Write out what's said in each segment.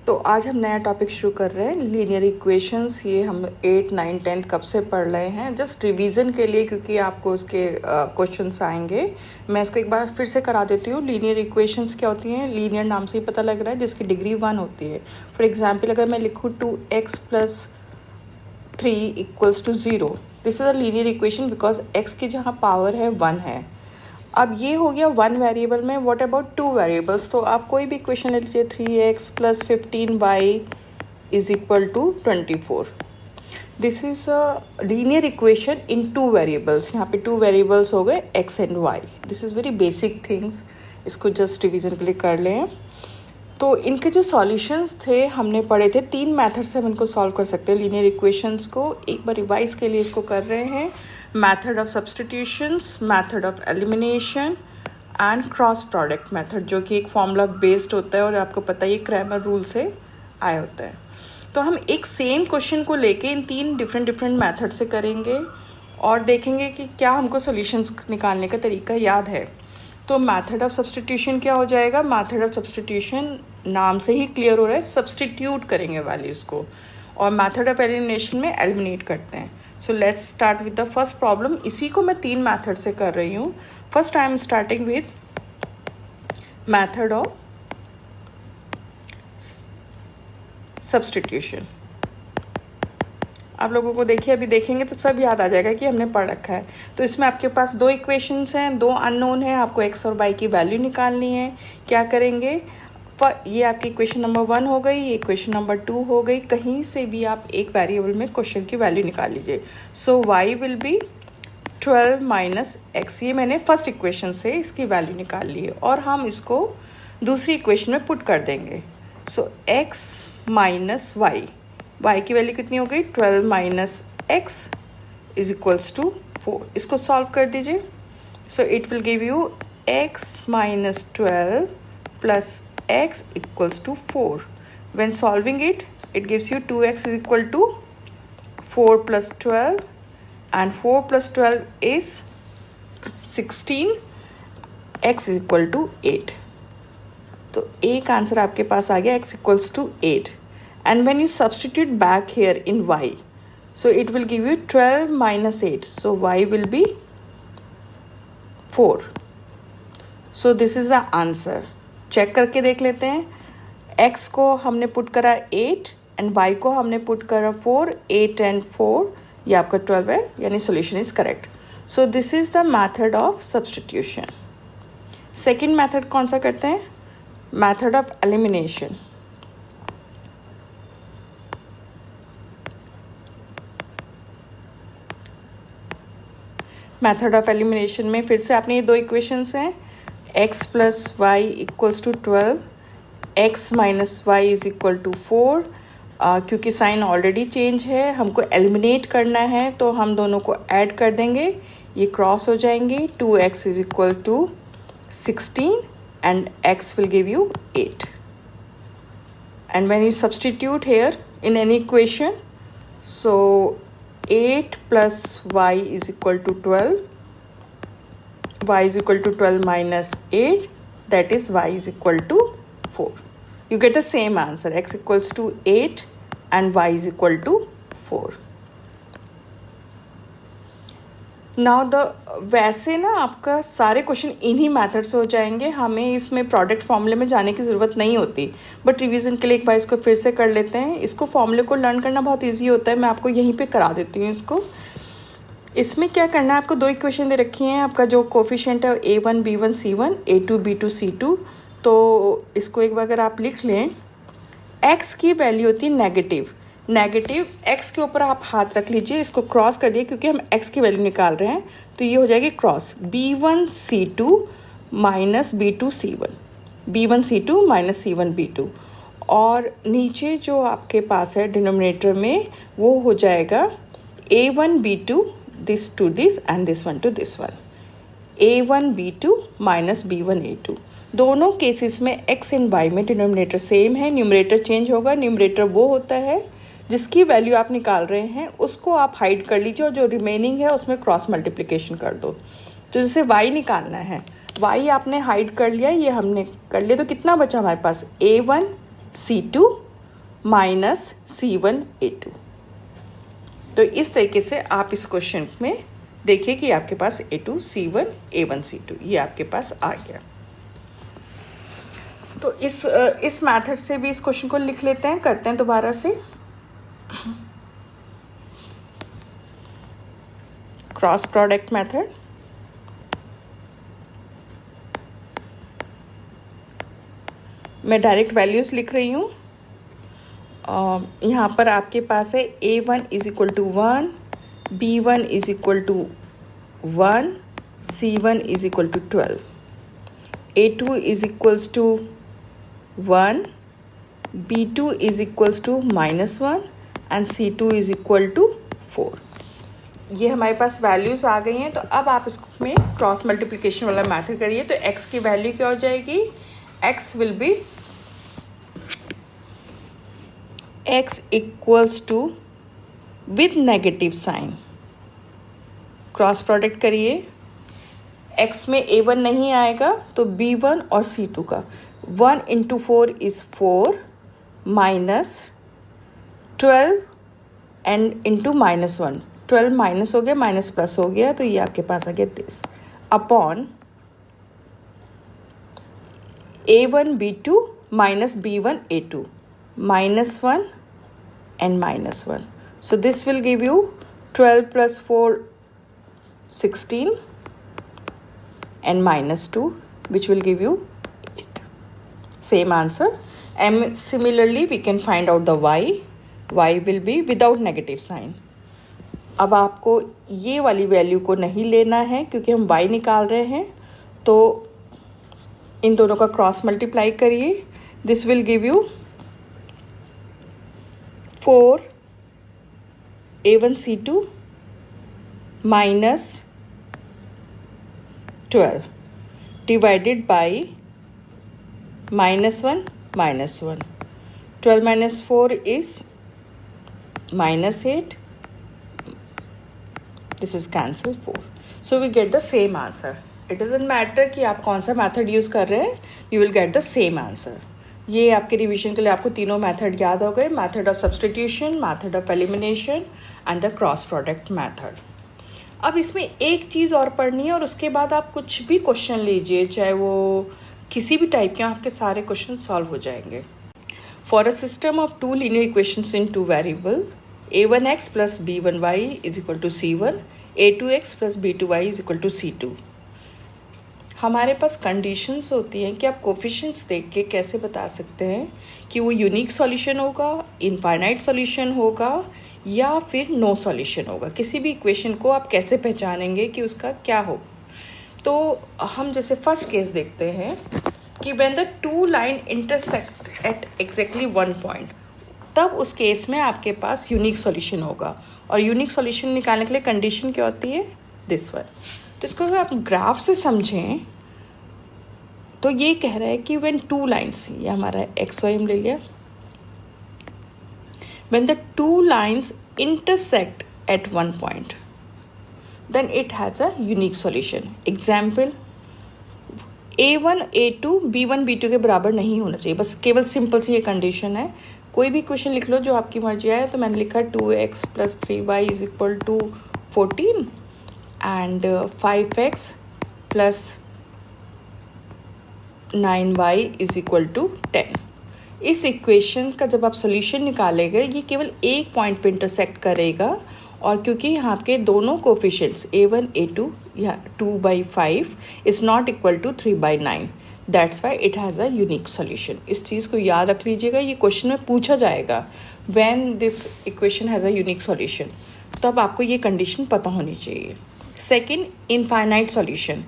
तो आज हम नया टॉपिक शुरू कर रहे हैं, लीनियर इक्वेशंस। ये हम 8, 9, 10 कब से पढ़ रहे हैं, जस्ट रिवीजन के लिए, क्योंकि आपको उसके क्वेश्चंस आएंगे। मैं इसको एक बार फिर से करा देती हूँ। लीनियर इक्वेशंस क्या होती हैं? लीनियर नाम से ही पता लग रहा है, जिसकी डिग्री 1 होती है। फॉर एग्जाम्पल, अगर मैं लिखूँ 2x + 3 = 0, this is a linear equation because x की जहाँ पावर है 1 है। अब ये हो गया 1 वेरिएबल में। What about 2 variables? तो आप कोई भी इक्वेशन ले लीजिए, 3x + 15y = 24। This is a linear equation in 2 variables. यहाँ पे 2 वेरिएबल्स हो गए x and y। This is very basic things, इसको जस्ट रिवीजन के लिए कर लें। तो इनके जो सॉल्यूशंस थे हमने पढ़े थे, 3 मेथड से हम इनको सॉल्व कर सकते हैं लीनियर इक्वेशंस को। एक बार रिवाइज के लिए इसको कर रहे हैं। Method of substitutions, method of elimination and cross product method, जो कि एक फॉर्मूला बेस्ड होता है और आपको पता ही क्रैमर रूल से आया होता है। तो हम एक सेम क्वेश्चन को लेके इन 3 डिफरेंट मेथड से करेंगे और देखेंगे कि क्या हमको सॉल्यूशंस निकालने का तरीका याद है। तो मेथड ऑफ सब्स्टिट्यूशन क्या हो जाएगा? मेथड ऑफ सब्स्टिट्यूशन नाम से ही क्लियर हो रहा है, सब्स्टिट्यूट करेंगे वैल्यूज़ को। और मेथड ऑफ एलिमिनेशन में एलिमिनेट करते हैं। So let's start with the first problem. इसी को मैं 3 मेथड से कर रही हूँ। First I am starting with method of substitution. आप लोगों को देखिए, अभी देखेंगे तो सब याद आ जाएगा कि हमने पढ़ रखा है। तो इसमें आपके पास 2 इक्वेशंस हैं, 2 अननोन हैं, आपको x और y की वैल्यू निकालनी है। क्या करेंगे? ये आपकी इक्वेशन नंबर 1 हो गई, ये इक्वेशन नंबर 2 हो गई। कहीं से भी आप एक वेरिएबल में क्वेश्चन की वैल्यू निकाल लीजिए। सो y विल बी 12 - x। ये मैंने फर्स्ट इक्वेशन से इसकी वैल्यू निकाल ली है और हम इसको दूसरी इक्वेशन में पुट कर देंगे। सो x - y, y की वैल्यू कितनी हो गई? 12 - x = 4। इसको सॉल्व कर दीजिए। So it will give you x - 12 + x = 4. When solving it, it gives you 2x = 4 + 12, and 4 + 12 is 16, x = 8. तो एक आंसर आपके पास आ गया, x = 8. And when you substitute back here in y, so it will give you 12 - 8. So y will be 4. So this is the answer. Check करके देख लेते हैं। x को हमने पुट करा 8 एंड y को हमने पुट करा 4। 8 and 4 ये आपका 12 है, यानी solution is correct. So this is the method of substitution. Second method कौन सा करते हैं? Method of elimination. Method of elimination में फिर से आपने ये 2 इक्वेशंस हैं, x + y = 12, x - y = 4। क्योंकि साइन ऑलरेडी चेंज है, हमको एलिमिनेट करना है, तो हम दोनों को ऐड कर देंगे, ये क्रॉस हो जाएंगे। 2x = 16 and x will give you 8. And when you substitute here in any equation, so 8 + y = 12, y = 12 - 8, that is y = 4. You get the same answer, x = 8 and y = 4. Now वैसे ना आपका सारे question इन्हीं method से हो जाएंगे, हमें इसमें प्रोडक्ट फॉर्मूले में जाने की ज़रूरत नहीं होती। बट रिवीजन के लिए एक बार इसको फिर से कर लेते हैं। इसको फॉर्मूले को लर्न करना बहुत इजी होता है, मैं आपको यहीं पे करा देती हूँ इसको। इसमें क्या करना है, आपको 2 इक्वेशन दे रखी हैं, आपका जो कोफिशिएंट है a1 b1 c1, a2 b2 c2। तो इसको एक बार अगर आप लिख लें, x की वैल्यू होती है नेगेटिव x के ऊपर आप हाथ रख लीजिए, इसको क्रॉस कर दिए, क्योंकि हम x की वैल्यू निकाल रहे हैं, तो ये हो जाएगी cross b1 c2 - b2 c1, b1 c2 - c1 b2। और नीचे जो आपके पास है डिनोमिनेटर में, वो हो जाएगा a1 b2, this to this and this one to this one, a1 b2 - b1 a2। दोनों केसेस में x एंड y में डिनोमिनेटर सेम है, न्यूमरेटर चेंज होगा। न्यूमरेटर वो होता है जिसकी वैल्यू आप निकाल रहे हैं, उसको आप हाइड कर लीजिए और जो रिमेनिंग है उसमें क्रॉस मल्टीप्लिकेशन कर दो। तो जैसे y निकालना है, y आपने हाइड कर लिया, ये हमने कर लिया, तो कितना बचा हमारे पास? a1 c2 minus C1A2। तो इस तरीके से आप इस क्वेश्चन में देखिए कि आपके पास A2 C1 A1 C2 ये आपके पास आ गया। तो इस मेथड से भी इस क्वेश्चन को लिख लेते हैं, करते हैं दोबारा से। Cross product method. मैं डायरेक्ट वैल्यूज़ लिख रही हूँ। यहाँ पर आपके पास है A1 is equal to 1, B1 is equal to 1, C1 is equal to 12, A2 is equals to 1, B2 is equals to -1 and C2 is equal to 4। ये हमारे पास वैल्यूज़ आ गई हैं। तो अब आप इसमें क्रॉस मल्टीप्लिकेशन वाला मैथड करिए। तो x की वैल्यू क्या हो जाएगी? x will be x equals to with negative sign. Cross product करिए, x में A1 नहीं आएगा तो B1 और C2 का 1 into 4 is 4 minus 12 and into -1, 12 minus हो गया, माइनस प्लस हो गया, तो ये आपके पास आ गया this upon A1 B2 minus B1 A2 -1 and -1. So this will give you 12 plus 4 16 and -2 which will give you 8. Same answer. And similarly we can find out the y. Y will be without negative sign. अब आपको ये वाली value को नहीं लेना है क्योंकि हम y निकाल रहे हैं। तो इन दोनों का क्रॉस मल्टीप्लाई करिए। This will give you 4 A1 C2 minus 12 divided by -1 -1. 12 minus 4 is -8. This is cancel 4. So we get the same answer. It doesn't matter कि आप कौन सा मैथड यूज़ कर रहे हैं, you will get the same answer. ये आपके revision के लिए आपको तीनों मेथड याद हो गए, method of substitution, method of elimination and the cross product method. अब इसमें एक चीज़ और पढ़नी है और उसके बाद आप कुछ भी क्वेश्चन लीजिए, चाहे वो किसी भी टाइप के, आपके सारे क्वेश्चन सॉल्व हो जाएंगे। For a system of 2 linear equations in 2 variable A1x plus B1y is equal to C1, A2x plus B2y is equal to C2। हमारे पास कंडीशंस होती हैं कि आप कोफिशिएंट्स देख के कैसे बता सकते हैं कि वो यूनिक सॉल्यूशन होगा, इनफाइनाइट सॉल्यूशन होगा या फिर नो सॉल्यूशन होगा। किसी भी इक्वेशन को आप कैसे पहचानेंगे कि उसका क्या हो। तो हम जैसे फर्स्ट केस देखते हैं कि when the 2 line intersect at exactly 1 point, तब उस केस में आपके पास यूनिक सॉल्यूशन होगा। और यूनिक सॉल्यूशन निकालने के लिए कंडीशन क्या होती है? This one. तो इसको अगर आप ग्राफ से समझें तो ये कह रहा है कि व्हेन 2 लाइन्स, ये हमारा एक्स वाई हम ले लिया, when the 2 lines intersect at 1 point then it has a unique solution. Example, A1 A2 B1 B2 के बराबर नहीं होना चाहिए, बस केवल सिंपल सी ये कंडीशन है। कोई भी क्वेश्चन लिख लो जो आपकी मर्जी आए। तो मैंने लिखा 2x plus 3y is equal to 14 and 5x plus 9y is equal to 10। इस इक्वेशन का जब आप सोल्यूशन निकालेंगे ये केवल एक पॉइंट पे इंटरसेक्ट करेगा। और क्योंकि यहाँ के दोनों कोफिशिएंट्स A1 A2 या 2/5 is not equal to 3/9, that's why it has a unique solution. इस चीज़ को याद रख लीजिएगा, ये क्वेश्चन में पूछा जाएगा when this equation has a unique solution, तब आपको ये कंडीशन पता होनी चाहिए। सेकंड, इनफाइनाइट सॉल्यूशन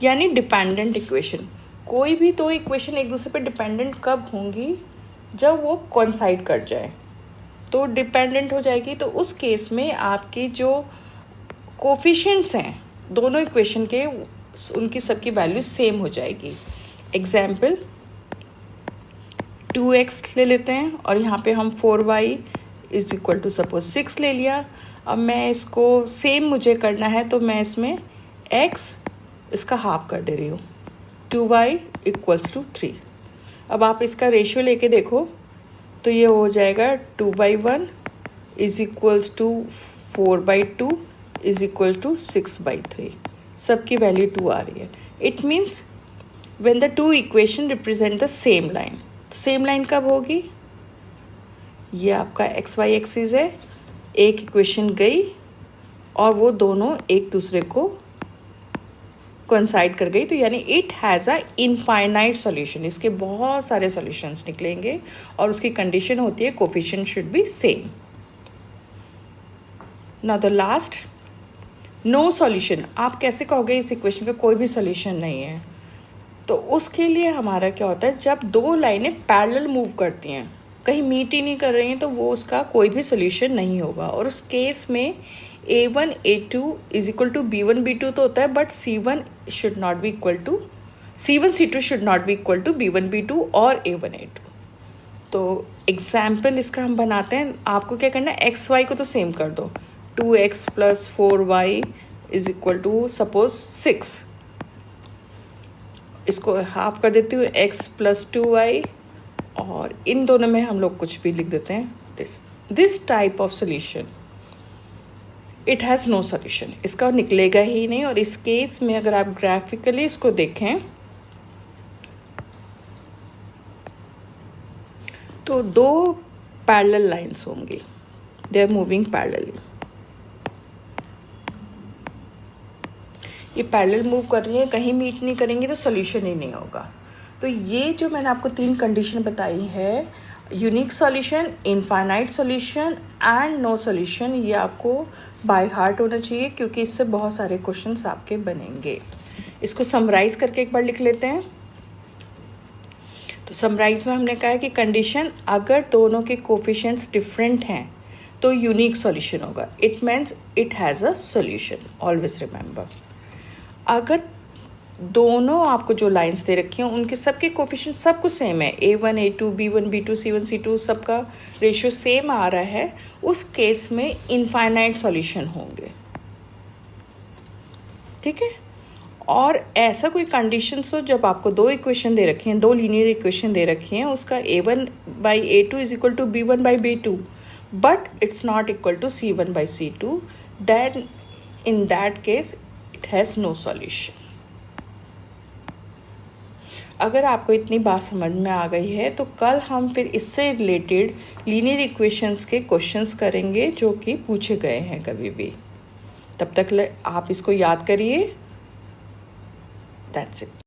यानी डिपेंडेंट इक्वेशन। कोई भी दो इक्वेशन एक दूसरे पे डिपेंडेंट कब होंगी? जब वो कोइंसाइड कर जाए तो डिपेंडेंट हो जाएगी। तो उस केस में आपके जो कोफिशिएंट्स हैं दोनों इक्वेशन के, उनकी सबकी वैल्यू सेम हो जाएगी। एग्जाम्पल, 2x ले लेते हैं और यहाँ पे हम 4y is equal to suppose 6 ले लिया। अब मैं इसको सेम मुझे करना है तो मैं इसमें x इसका हाफ कर दे रही हूँ, 2y इक्वल्स टू 3। अब आप इसका रेशियो लेके देखो, तो ये हो जाएगा 2/1 is equals to 4/2 is equal to 6/3। सबकी वैल्यू 2 आ रही है। It means when the two equation represent the same line. तो सेम लाइन कब होगी? ये आपका XY एक्सिस है, एक इक्वेशन गई और वो दोनों एक दूसरे को कोइंसाइड कर गई, तो यानी it has a infinite solution. इसके बहुत सारे सॉल्यूशंस निकलेंगे और उसकी कंडीशन होती है coefficient should be same. Now the last, no solution. आप कैसे कहोगे इस इक्वेशन का कोई भी सॉल्यूशन नहीं है? तो उसके लिए हमारा क्या होता है, जब दो लाइनें पैरेलल मूव करती हैं, कहीं मीट ही नहीं कर रही हैं, तो वो उसका कोई भी सॉल्यूशन नहीं होगा। और उस केस में A1 A2 is equal to B1 B2 तो होता है, but C1 should not be equal to C1 C2 should not be equal to B1 B2 और A1 A2। तो एग्जाम्पल इसका हम बनाते हैं। आपको क्या करना है, XY को तो सेम कर दो। 2x + 4y is equal to suppose 6। इसको हाफ कर देती हूँ, x + 2y, और इन दोनों में हम लोग कुछ भी लिख देते हैं। This type of solution it has no solution. इसका निकलेगा ही नहीं। और इस केस में अगर आप ग्राफिकली इसको देखें तो दो पैरेलल लाइंस होंगी, दे आर मूविंग पैरेलली। ये पैरेलल मूव कर रही है, कहीं मीट नहीं करेंगे तो सोल्यूशन ही नहीं होगा। तो ये जो मैंने आपको 3 कंडीशन बताई है, unique solution, infinite solution and no solution, ये आपको बाय हार्ट होना चाहिए, क्योंकि इससे बहुत सारे क्वेश्चंस आपके बनेंगे। इसको समराइज करके एक बार लिख लेते हैं। तो समराइज में हमने कहा है कि कंडीशन, अगर दोनों के कोफिशिएंट्स डिफरेंट हैं तो यूनिक सॉल्यूशन होगा। It means it has a solution, always remember. अगर दोनों आपको जो लाइंस दे रखी हैं उनके सबके कोफिशिएंट सब कुछ सेम है, A1 A2 B1 B2 C1 C2 सबका रेशियो सेम आ रहा है, उस केस में इनफाइनाइट सॉल्यूशन होंगे। ठीक है। और ऐसा कोई कंडीशंस हो जब आपको दो इक्वेशन दे रखी हैं, दो लीनियर इक्वेशन दे रखी हैं, उसका A1/A2 is equal to B1/B2, but it's not equal to C1/C2, then in that case it has no solution. अगर आपको इतनी बात समझ में आ गई है तो कल हम फिर इससे रिलेटेड लीनियर इक्वेशंस के क्वेश्चंस करेंगे जो कि पूछे गए हैं कभी भी। तब तक आप इसको याद करिए। That's it.